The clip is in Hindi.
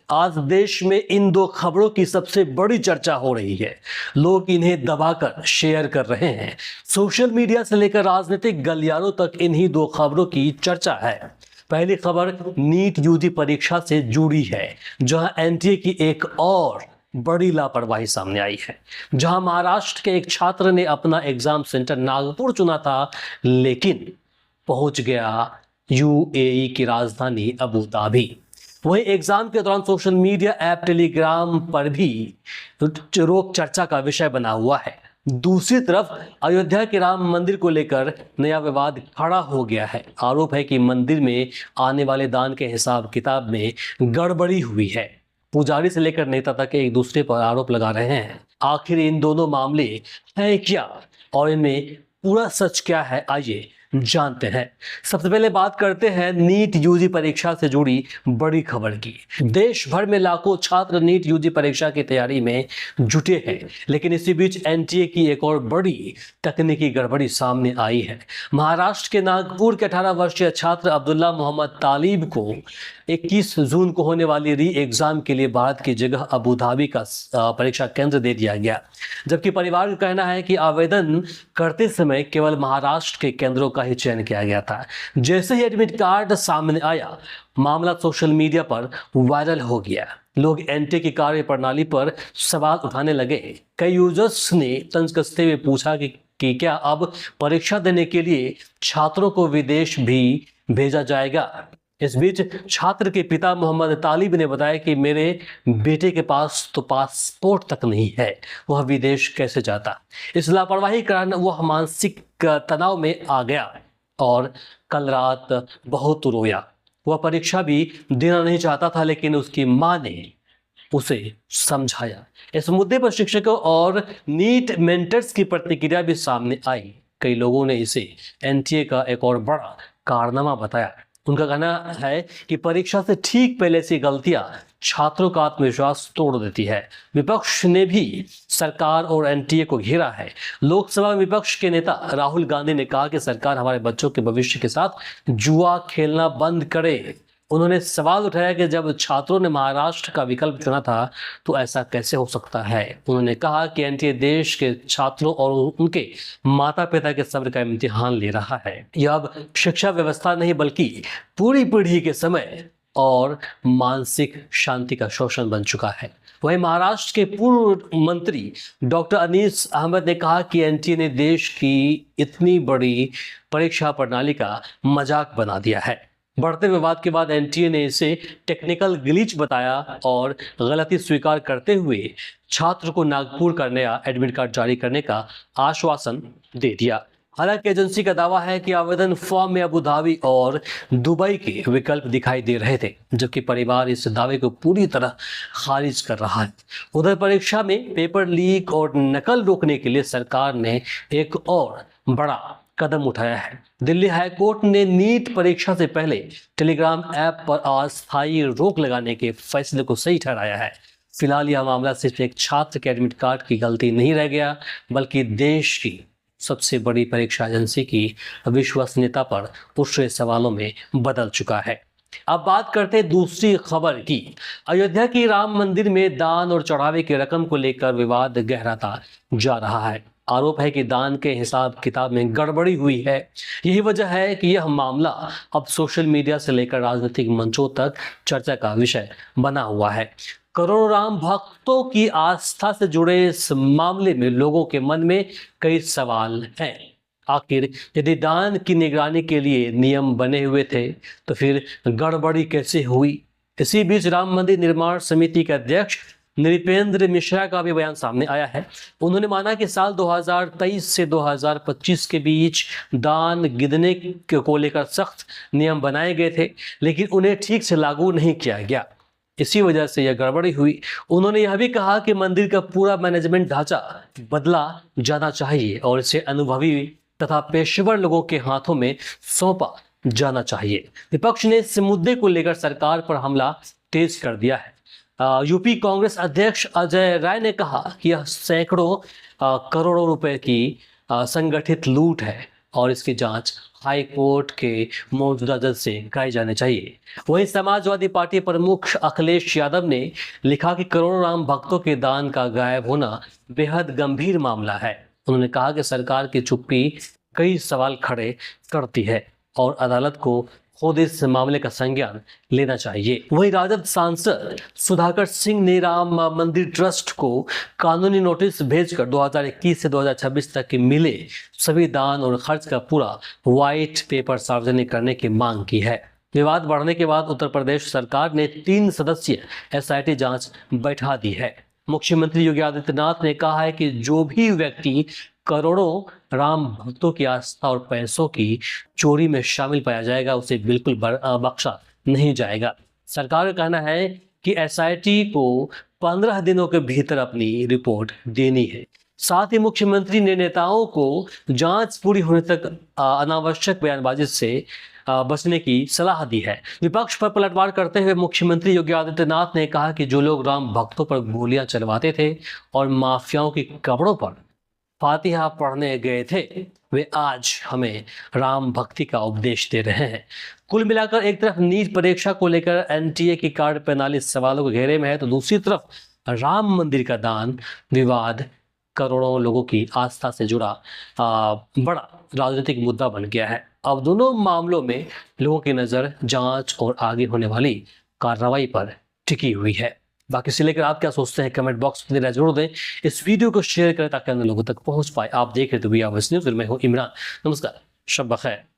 आज देश में इन दो खबरों की सबसे बड़ी चर्चा हो रही है। लोग इन्हें दबाकर शेयर कर रहे हैं। सोशल मीडिया से लेकर राजनीतिक गलियारों तक इन्हीं दो खबरों की चर्चा है। पहली खबर नीट यूजी परीक्षा से जुड़ी है, जहां एनटीए की एक और बड़ी लापरवाही सामने आई है। जहां महाराष्ट्र के एक छात्र ने अपना एग्जाम सेंटर नागपुर चुना था, लेकिन पहुंच गया यूएई की राजधानी अबू धाबी। वहीं एग्जाम के दौरान सोशल मीडिया ऐप टेलीग्राम पर भी रोक चर्चा का विषय बना हुआ है। दूसरी तरफ अयोध्या के राम मंदिर को लेकर नया विवाद खड़ा हो गया है। आरोप है कि मंदिर में आने वाले दान के हिसाब किताब में गड़बड़ी हुई है। पुजारी से लेकर नेता तक एक दूसरे पर आरोप लगा रहे हैं। आखिर इन दोनों मामले हैं क्या और इनमें पूरा सच क्या है, आइए जानते हैं। सबसे पहले बात करते हैं नीट यूजी परीक्षा से जुड़ी बड़ी खबर की। देश भर में लाखों छात्र नीट यूजी परीक्षा की तैयारी में जुटे हैं, लेकिन इसी बीच एनटीए की एक और बड़ी तकनीकी गड़बड़ी सामने आई है। महाराष्ट्र के नागपुर के 18 वर्षीय छात्र अब्दुल्ला मोहम्मद तालिब को 21 जून को होने वाली री एग्जाम के लिए भारत की जगह अबू धाबी का परीक्षा केंद्र दे दिया गया, जबकि परिवार का कहना है कि आवेदन करते समय केवल महाराष्ट्र के केंद्रों का ही चयन किया गया था। जैसे ही एडमिट कार्ड सामने आया, मामला सोशल मीडिया पर वायरल हो गया। लोग एनटीए की कार्य प्रणाली पर सवाल उठाने लगे। कई यूजर्स ने तंज कसते हुए पूछा कि क्या अब परीक्षा देने के लिए छात्रों को विदेश भी भेजा जाएगा। इस बीच छात्र के पिता मोहम्मद तालिब ने बताया कि मेरे बेटे के पास तो पासपोर्ट तक नहीं है, वह विदेश कैसे जाता। इस लापरवाही के कारण वह मानसिक तनाव में आ गया और कल रात बहुत रोया। वह परीक्षा भी देना नहीं चाहता था, लेकिन उसकी मां ने उसे समझाया। इस मुद्दे पर शिक्षकों और नीट मेंटर्स की प्रतिक्रिया भी सामने आई। कई लोगों ने इसे एनटीए का एक और बड़ा कारनामा बताया। उनका कहना है कि परीक्षा से ठीक पहले से गलतियां छात्रों का आत्मविश्वास तोड़ देती है। विपक्ष ने भी सरकार और एनटीए को घेरा है। लोकसभा में विपक्ष के नेता राहुल गांधी ने कहा कि सरकार हमारे बच्चों के भविष्य के साथ जुआ खेलना बंद करे। उन्होंने सवाल उठाया कि जब छात्रों ने महाराष्ट्र का विकल्प चुना था तो ऐसा कैसे हो सकता है। उन्होंने कहा कि एनटीए देश के छात्रों और उनके माता पिता के सब्र का इम्तिहान ले रहा है। यह अब शिक्षा व्यवस्था नहीं, बल्कि पूरी पीढ़ी के समय और मानसिक शांति का शोषण बन चुका है। वहीं महाराष्ट्र के पूर्व मंत्री डॉक्टर अनीस अहमद ने कहा कि एनटीए ने देश की इतनी बड़ी परीक्षा प्रणाली का मजाक बना दिया है। बढ़ते विवाद के बाद एनटीए ने इसे टेक्निकल ग्लिच बताया और गलती स्वीकार करते हुए छात्र को नागपुर का नया एडमिट कार्ड जारी करने का आश्वासन दे दिया। हालांकि एजेंसी का दावा है कि आवेदन फॉर्म में अबू धाबी और दुबई के विकल्प दिखाई दे रहे थे, जबकि परिवार इस दावे को पूरी तरह खारिज कर रहा है। उधर परीक्षा में पेपर लीक और नकल रोकने के लिए सरकार ने एक और बड़ा कदम उठाया है। दिल्ली हाईकोर्ट ने नीट परीक्षा से पहले टेलीग्राम ऐप पर अस्थायी रोक लगाने के फैसले को सही ठहराया है। फिलहाल यह मामला सिर्फ एक छात्र के एडमिट कार्ड की गलती नहीं रह गया, बल्कि देश की सबसे बड़ी परीक्षा एजेंसी की विश्वसनीयता पर उठ रहे सवालों में बदल चुका है। अब बात करते हैं दूसरी खबर की। अयोध्या की राम मंदिर में दान और चढ़ावे की रकम को लेकर विवाद गहराता जा रहा है। आरोप है कि दान के हिसाब किताब में गड़बड़ी हुई है। यही वजह है कि यह मामला अब सोशल मीडिया से लेकर राजनीतिक मंचों तक चर्चा का विषय बना हुआ है। करोड़ों राम भक्तों की आस्था से जुड़े इस मामले में लोगों के मन में कई सवाल हैं। आखिर यदि दान की निगरानी के लिए नियम बने हुए थे तो फिर गड़बड़ी कैसे हुई। इसी बीच राम मंदिर निर्माण समिति के अध्यक्ष नृपेंद्र मिश्रा का भी बयान सामने आया है। उन्होंने माना कि साल 2023 से 2025 के बीच दान गिनने को लेकर सख्त नियम बनाए गए थे, लेकिन उन्हें ठीक से लागू नहीं किया गया। इसी वजह से यह गड़बड़ी हुई। उन्होंने यह भी कहा कि मंदिर का पूरा मैनेजमेंट ढांचा बदला जाना चाहिए और इसे अनुभवी तथा पेशेवर लोगों के हाथों में सौंपा जाना चाहिए। विपक्ष ने इस मुद्दे को लेकर सरकार पर हमला तेज कर दिया है। यूपी कांग्रेस अध्यक्ष अजय राय ने कहा कि यह सैकड़ों करोड़ों रुपए की संगठित लूट है और इसकी जांच हाई कोर्ट के मौजूदा जज से कराई जानी चाहिए। वहीं समाजवादी पार्टी प्रमुख अखिलेश यादव ने लिखा कि करोड़ों राम भक्तों के दान का गायब होना बेहद गंभीर मामला है। उन्होंने कहा कि सरकार की चुप्पी कई सवाल खड़े करती है और अदालत को खुद इस मामले का संज्ञान लेना चाहिए। वहीं राजद सांसद सुधाकर सिंह ने राम मंदिर ट्रस्ट को कानूनी नोटिस भेजकर 2021 से 2026 तक के मिले सभी दान और खर्च का पूरा व्हाइट पेपर सार्वजनिक करने की मांग की है। विवाद बढ़ने के बाद उत्तर प्रदेश सरकार ने 3 सदस्यीय SIT जांच बैठा दी है। मुख्यमंत्री योगी आदित्यनाथ ने कहा है कि जो भी व्यक्ति करोड़ों राम भक्तों की आस्था और पैसों की चोरी में शामिल पाया जाएगा उसे बिल्कुल बख्शा नहीं जाएगा। सरकार का कहना है कि SIT को 15 दिनों के भीतर अपनी रिपोर्ट देनी है। साथ ही मुख्यमंत्री ने नेताओं को जांच पूरी होने तक अनावश्यक बयानबाजी से बचने की सलाह दी है। विपक्ष पर पलटवार करते हुए मुख्यमंत्री योगी आदित्यनाथ ने कहा कि जो लोग राम भक्तों पर गोलियां चलवाते थे और माफियाओं की कब्रों पर फातिहा पढ़ने गए थे वे आज हमें राम भक्ति का उपदेश दे रहे हैं। कुल मिलाकर एक तरफ नीट परीक्षा को लेकर NTA की कार्य प्रणाली सवालों के घेरे में है तो दूसरी तरफ राम मंदिर का दान विवाद करोड़ों लोगों की आस्था से जुड़ा बड़ा राजनीतिक मुद्दा बन गया है। अब दोनों मामलों में लोगों की नज़र जांच और आगे होने वाली कार्रवाई पर टिकी हुई है। बाकी से लेकर आप क्या सोचते हैं कमेंट बॉक्स में जरूर दें। इस वीडियो को शेयर करें ताकि अन्य लोगों तक पहुंच पाए। आप देख रहे तो न्यूज़, मैं हूं इमरान। नमस्कार, शब बखैर।